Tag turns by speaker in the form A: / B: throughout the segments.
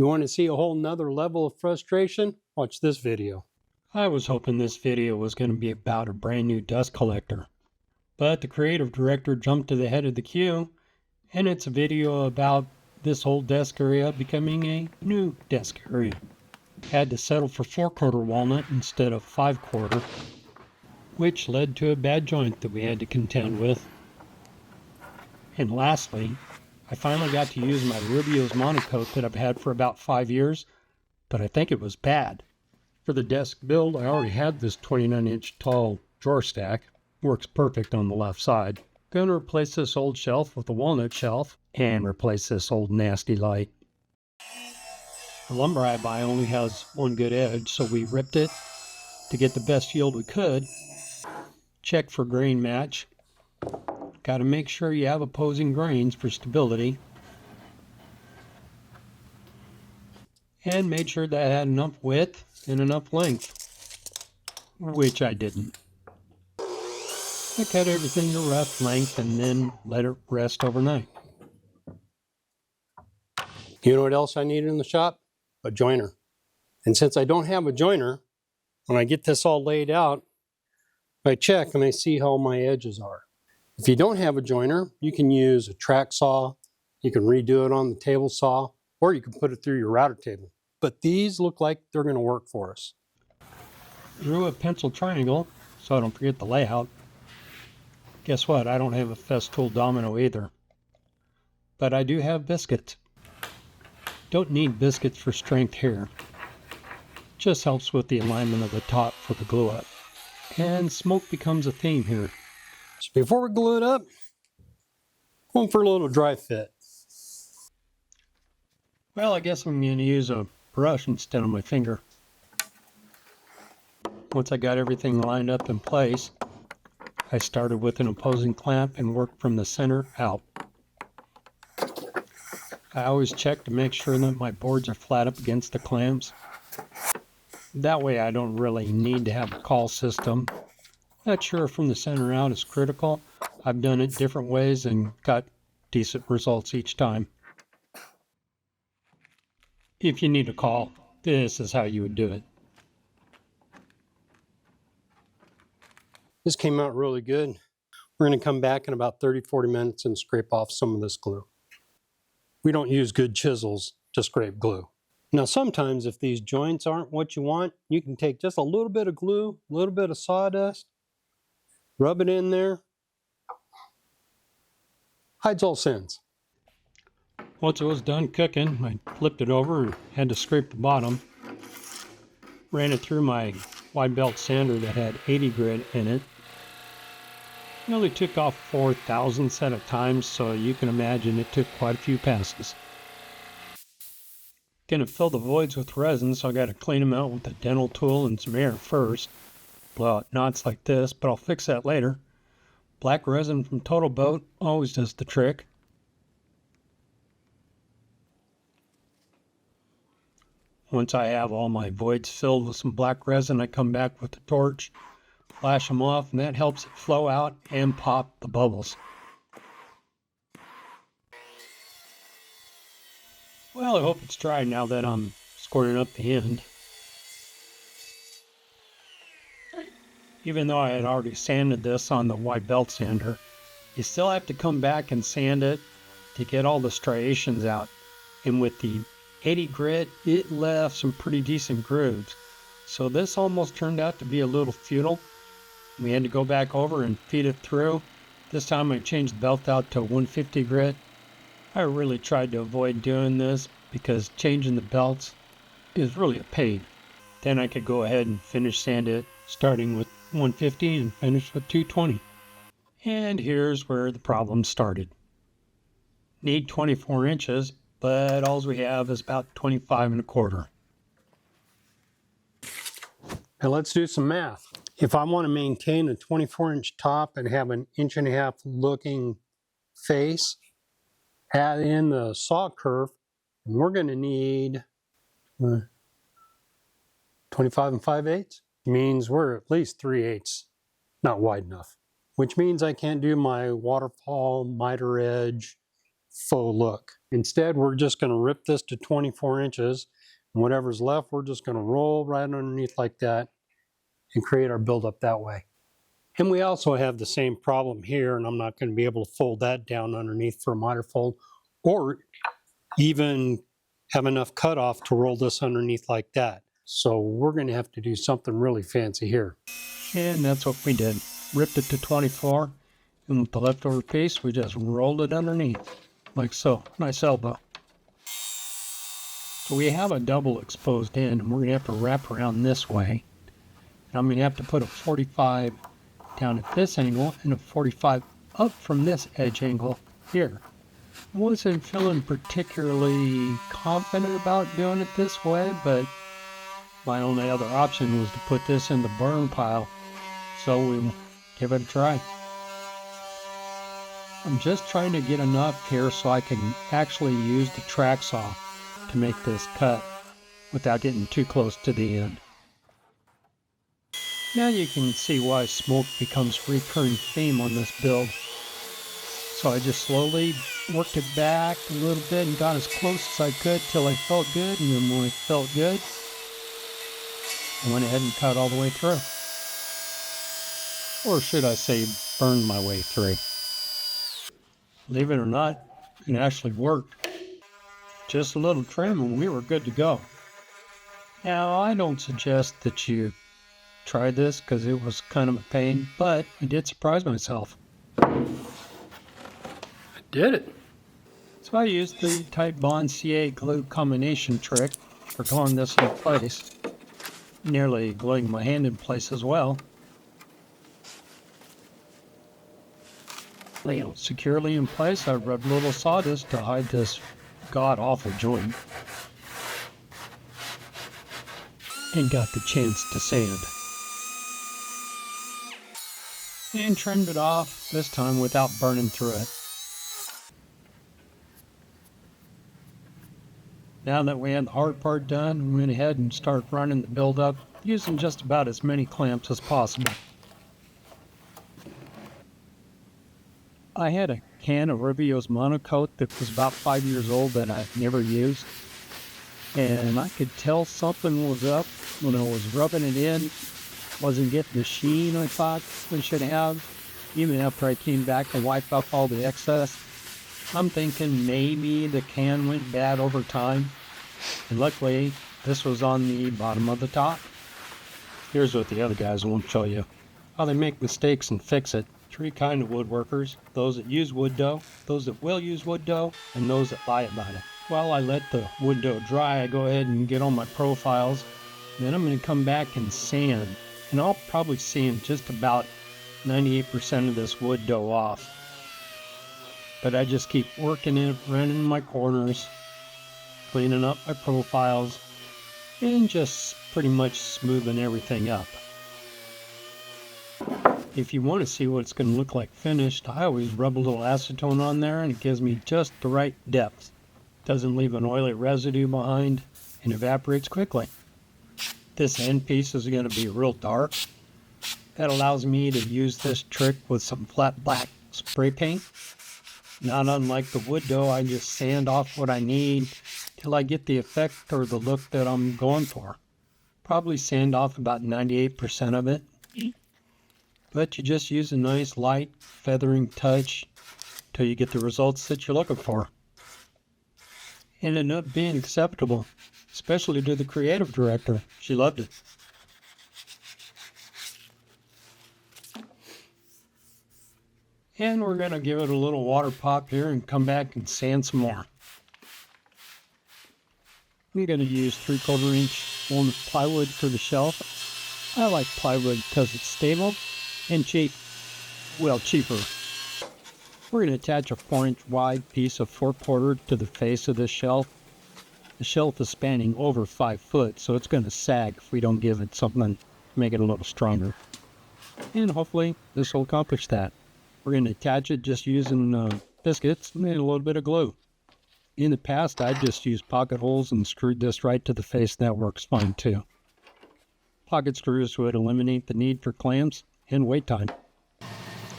A: You want to see a whole nother level of frustration? Watch this video.
B: I was hoping this video was going to be about a brand new dust collector, but the creative director jumped to the head of the queue, and it's a video about this whole desk area becoming a new desk area. Had to settle for 4/4 walnut instead of 5/4, which led to a bad joint that we had to contend with. And lastly, I finally got to use my Rubio Monocoat that I've had for about 5 years, but I think it was bad. For the desk build, I already had this 29-inch tall drawer stack. Works perfect on the left side. Gonna replace this old shelf with a walnut shelf and replace this old nasty light. The lumber I buy only has one good edge, so we ripped it to get the best yield we could. Check for grain match. Got to make sure you have opposing grains for stability. And made sure that I had enough width and enough length, which I didn't. I cut everything to rough length and then let it rest overnight.
A: You know what else I need in the shop? A joiner. And since I don't have a joiner, when I get this all laid out, I check and I see how my edges are. If you don't have a joiner, you can use a track saw, you can redo it on the table saw, or you can put it through your router table. But these look like they're going to work for us.
B: Drew a pencil triangle so I don't forget the layout. Guess what? I don't have a Festool domino either. But I do have biscuits. Don't need biscuits for strength here. Just helps with the alignment of the top for the glue up. And smoke becomes a theme here.
A: So before we glue it up, going for a little dry fit.
B: Well, I guess I'm going to use a brush instead of my finger. Once I got everything lined up in place, I started with an opposing clamp and worked from the center out. I always check to make sure that my boards are flat up against the clamps. That way I don't really need to have a call system. Not sure from the center out is critical. I've done it different ways and got decent results each time. If you need a call, this is how you would do it.
A: This came out really good. We're going to come back in about 30-40 minutes and scrape off some of this glue. We don't use good chisels to scrape glue. Now sometimes if these joints aren't what you want, you can take just a little bit of glue, a little bit of sawdust, rub it in there. Hides all sins.
B: Once it was done cooking, I flipped it over and had to scrape the bottom. Ran it through my wide belt sander that had 80 grit in it. It only took off 4 thousandths at a time, so you can imagine it took quite a few passes. Gonna fill the voids with resin, so I gotta clean them out with a dental tool and some air first. Blow out knots like this, but I'll fix that later. Black resin from Total Boat always does the trick. Once I have all my voids filled with some black resin, I come back with the torch, flash them off, and that helps it flow out and pop the bubbles. Well, I hope it's dry now that I'm squirting up the end. Even though I had already sanded this on the wide belt sander, you still have to come back and sand it to get all the striations out. And with the 80 grit, it left some pretty decent grooves. So this almost turned out to be a little futile. We had to go back over and feed it through. This time I changed the belt out to 150 grit. I really tried to avoid doing this because changing the belts is really a pain. Then I could go ahead and finish sand it, starting with 150 and finish with 220. And here's where the problem started. Need 24 inches, but all we have is about 25 1/4.
A: Now let's do some math. If I want to maintain a 24-inch top and have an 1.5-inch looking face, add in the saw curve, and we're going to need 25 5/8. Means we're at least 3/8 not wide enough, which means I can't do my waterfall miter edge faux look. Instead, we're just going to rip this to 24 inches, and whatever's left, we're just going to roll right underneath like that and create our buildup that way. And we also have the same problem here, and I'm not going to be able to fold that down underneath for a miter fold, or even have enough cutoff to roll this underneath like that. So we're going to have to do something really fancy here.
B: And that's what we did. Ripped it to 24, and with the leftover piece, we just rolled it underneath, like so. Nice elbow. So we have a double exposed end, and we're going to have to wrap around this way. And I'm going to have to put a 45 down at this angle and a 45 up from this edge angle here. I wasn't feeling particularly confident about doing it this way, but my only other option was to put this in the burn pile, so we'll give it a try. I'm just trying to get enough here so I can actually use the track saw to make this cut without getting too close to the end. Now you can see why smoke becomes a recurring theme on this build. So I just slowly worked it back a little bit and got as close as I could till I felt good, and then when it felt good, I went ahead and cut all the way through. Or should I say, burned my way through. Believe it or not, it actually worked. Just a little trim and we were good to go. Now, I don't suggest that you try this because it was kind of a pain, but I did surprise myself.
A: Did it?
B: So I used the Tight Bond CA glue combination trick for gluing this in place. Nearly gluing my hand in place as well. Securely in place, I rubbed a little sawdust to hide this god-awful joint. And got the chance to sand. And trimmed it off, this time without burning through it. Now that we had the hard part done, we went ahead and started running the build-up using just about as many clamps as possible. I had a can of Rubio's Monocoat that was about 5 years old that I've never used. And I could tell something was up when I was rubbing it in. Wasn't getting the sheen I thought we should have, even after I came back and wiped up all the excess. I'm thinking maybe the can went bad over time, and luckily this was on the bottom of the top. Here's what the other guys won't show you. How they make mistakes and fix it. 3 kinds of woodworkers: those that use wood dough, those that will use wood dough, and those that lie about it. While I let the wood dough dry, I go ahead and get on my profiles. Then I'm going to come back and sand, and I'll probably sand just about 98% of this wood dough off. But I just keep working it, running my corners, cleaning up my profiles, and just pretty much smoothing everything up. If you want to see what it's going to look like finished, I always rub a little acetone on there, and it gives me just the right depth. Doesn't leave an oily residue behind and evaporates quickly. This end piece is going to be real dark. That allows me to use this trick with some flat black spray paint. Not unlike the wood dough, I just sand off what I need till I get the effect or the look that I'm going for. Probably sand off about 98% of it. But you just use a nice light feathering touch till you get the results that you're looking for. It ended up being acceptable, especially to the creative director. She loved it. And we're going to give it a little water pop here and come back and sand some more. I'm going to use 3/4 inch walnut plywood for the shelf. I like plywood because it's stable and cheap. Well, cheaper. We're going to attach a 4-inch wide piece of 4/4 to the face of this shelf. The shelf is spanning over 5 foot, so it's going to sag if we don't give it something to make it a little stronger. And hopefully this will accomplish that. We're going to attach it just using biscuits and a little bit of glue. In the past, I just used pocket holes and screwed this right to the face. That works fine too. Pocket screws would eliminate the need for clamps and wait time.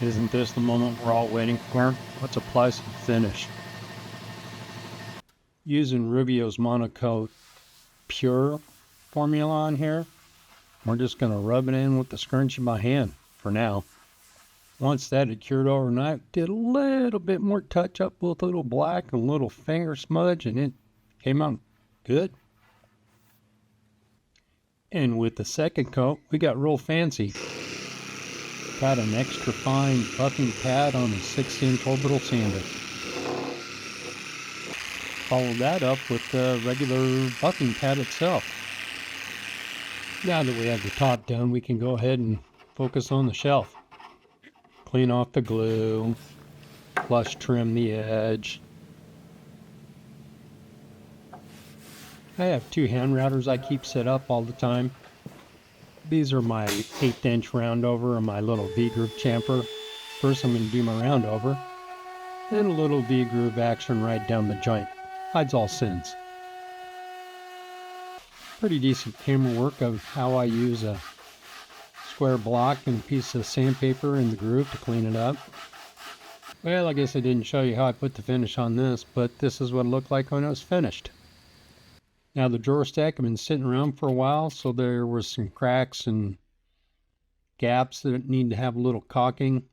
B: Isn't this the moment we're all waiting for? Let's apply some finish. using Rubio's Monocoat Pure formula on here. We're just going to rub it in with the scrunchie by hand for now. Once that had cured overnight, did a little bit more touch up with a little black and a little finger smudge, and it came out good. And with the second coat, we got real fancy. Got an extra fine buffing pad on a 6-inch orbital sander. Follow that up with the regular buffing pad itself. Now that we have the top done, we can go ahead and focus on the shelf. Clean off the glue, flush trim the edge. I have 2 hand routers I keep set up all the time. These are my 1/8-inch roundover and my little V-groove chamfer. First I'm going to do my roundover, then a little V-groove action right down the joint. Hides all sins. Pretty decent camera work of how I use a square block and a piece of sandpaper in the groove to clean it up. Well, I guess I didn't show you how I put the finish on this, but this is what it looked like when it was finished. Now the drawer stack had been sitting around for a while, so there were some cracks and gaps that need to have a little caulking.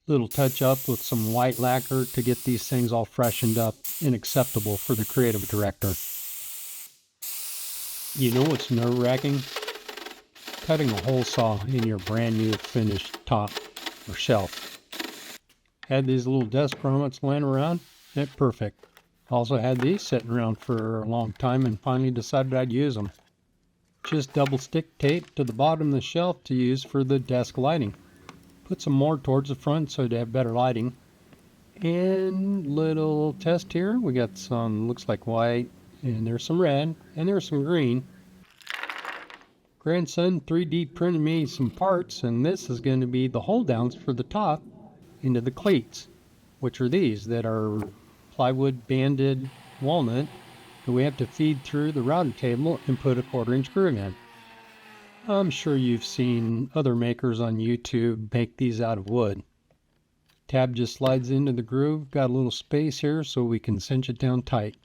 B: Little touch up with some white lacquer to get these things all freshened up and acceptable for the creative director. You know what's nerve-wracking? Cutting a hole saw in your brand new finished top or shelf. Had these little desk grommets laying around, they're perfect. Also had these sitting around for a long time and finally decided I'd use them. Just double stick tape to the bottom of the shelf to use for the desk lighting. Put some more towards the front so to have better lighting. And little test here, we got some, looks like white, and there's some red, and there's some green. Grandson 3D printed me some parts, and this is going to be the hold downs for the top into the cleats, which are these that are plywood banded walnut that we have to feed through the router table and put a 1/4-inch groove in. I'm sure you've seen other makers on YouTube make these out of wood. Tab just slides into the groove, got a little space here so we can cinch it down tight.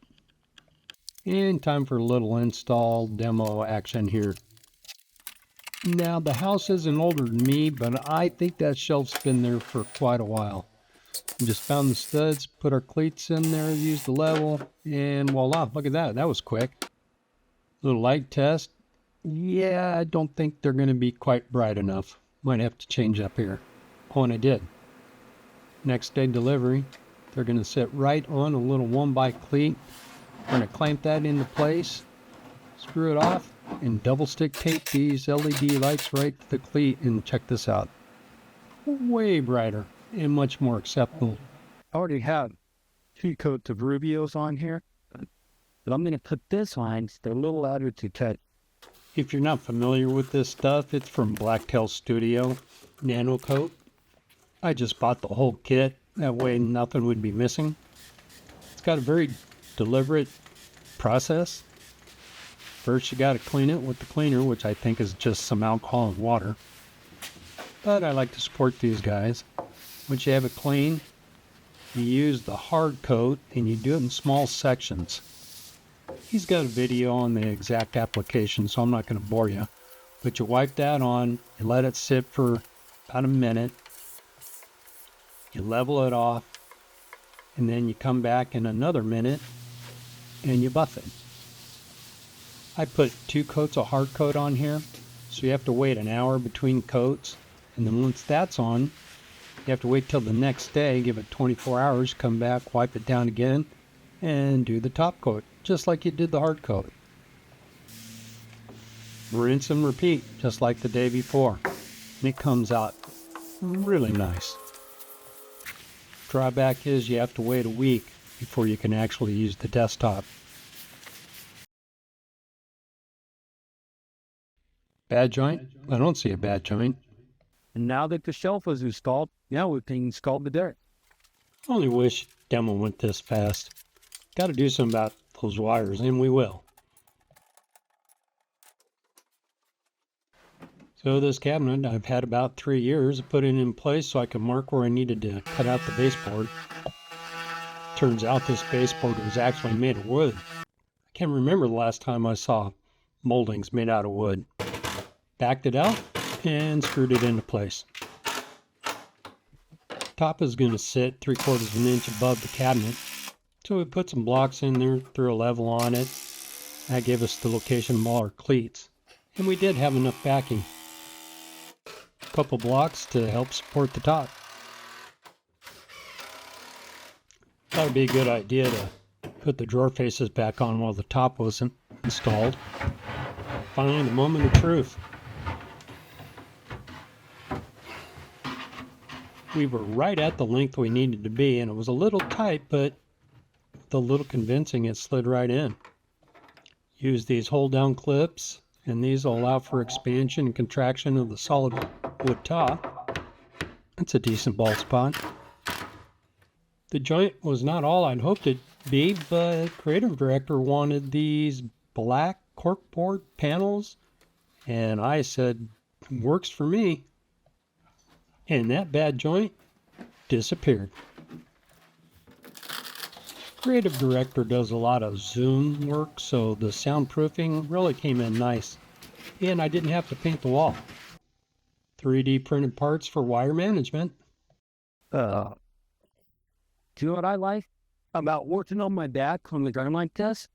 B: And time for a little install demo action here. Now the house isn't older than me, but I think that shelf's been there for quite a while. We just found the studs, put our cleats in there, used the level, and voila, look at that, that was quick. Little light test. Yeah, I don't think they're going to be quite bright enough. Might have to change up here. Oh, and I did. Next day delivery, they're going to sit right on a little 1x cleat. We're going to clamp that into place, screw it off, and double stick tape these LED lights right to the cleat, and check this out. Way brighter and much more acceptable.
C: I already have 2 coats of Rubios on here, but I'm going to put this on. They're a little louder to cut.
B: If you're not familiar with this stuff, it's from Blacktail Studio, Nano Coat. I just bought the whole kit, that way nothing would be missing. It's got a very deliberate process. First you got to clean it with the cleaner, which I think is just some alcohol and water. But I like to support these guys. Once you have it clean, you use the hard coat and you do it in small sections. He's got a video on the exact application, so I'm not going to bore you. But you wipe that on, you let it sit for about a minute. You level it off, and then you come back in another minute and you buff it. I put 2 coats of hard coat on here, so you have to wait an hour between coats. And then once that's on, you have to wait till the next day, give it 24 hours, come back, wipe it down again, and do the top coat, just like you did the hard coat. Rinse and repeat, just like the day before. And it comes out really nice. Drawback is you have to wait a week before you can actually use the desktop. Bad joint? I don't see a bad joint.
C: And now that the shelf is installed, now we can install the deck.
B: Only wish demo went this fast. Got to do something about those wires, and we will. So this cabinet I've had about 3 years. I put it in place so I could mark where I needed to cut out the baseboard. Turns out this baseboard was actually made of wood. I can't remember the last time I saw moldings made out of wood. Backed it out and screwed it into place. Top is going to sit 3/4 of an inch above the cabinet. So we put some blocks in there, threw a level on it. That gave us the location of all our cleats. And we did have enough backing. A couple blocks to help support the top. Thought it'd be a good idea to put the drawer faces back on while the top wasn't installed. Finally, the moment of truth. We were right at the length we needed to be, and it was a little tight, but with a little convincing, it slid right in. Use these hold-down clips, and these will allow for expansion and contraction of the solid wood top. That's a decent ball spot. The joint was not all I'd hoped it'd be, but creative director wanted these black corkboard panels, and I said, works for me. And that bad joint disappeared. Creative director does a lot of zoom work, so the soundproofing really came in nice. And I didn't have to paint the wall. 3D printed parts for wire management.
C: Do you know what I like about working on my back on the ground like this?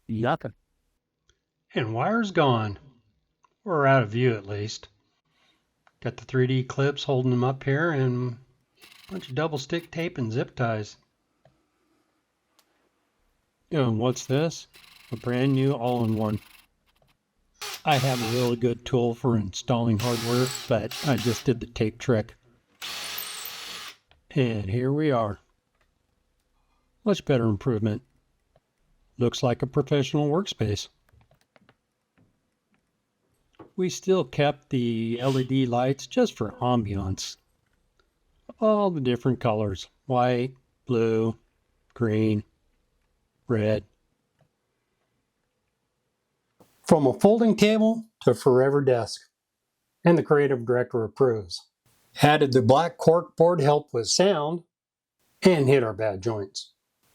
C: Nothing.
B: And wire's gone. Or out of view at least. Got the 3D clips holding them up here and a bunch of double stick tape and zip ties. And what's this? A brand new all-in-one. I have a really good tool for installing hardware, but I just did the tape trick. And here we are. Much better improvement. Looks like a professional workspace. We still kept the LED lights just for ambiance. All the different colors. White, blue, green, red.
A: From a folding table to a forever desk. And the creative director approves. Added the black corkboard help with sound and hit our bad joints.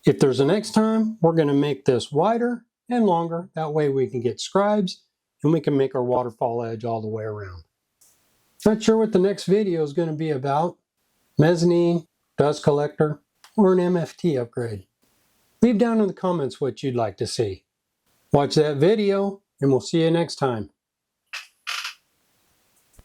A: If there's a next time, we're going to make this wider and longer. That way we can get scribes and we can make our waterfall edge all the way around. Not sure what the next video is going to be about. Mezzanine, dust collector, or an MFT upgrade. Leave down in the comments what you'd like to see. Watch that video and we'll see you next time.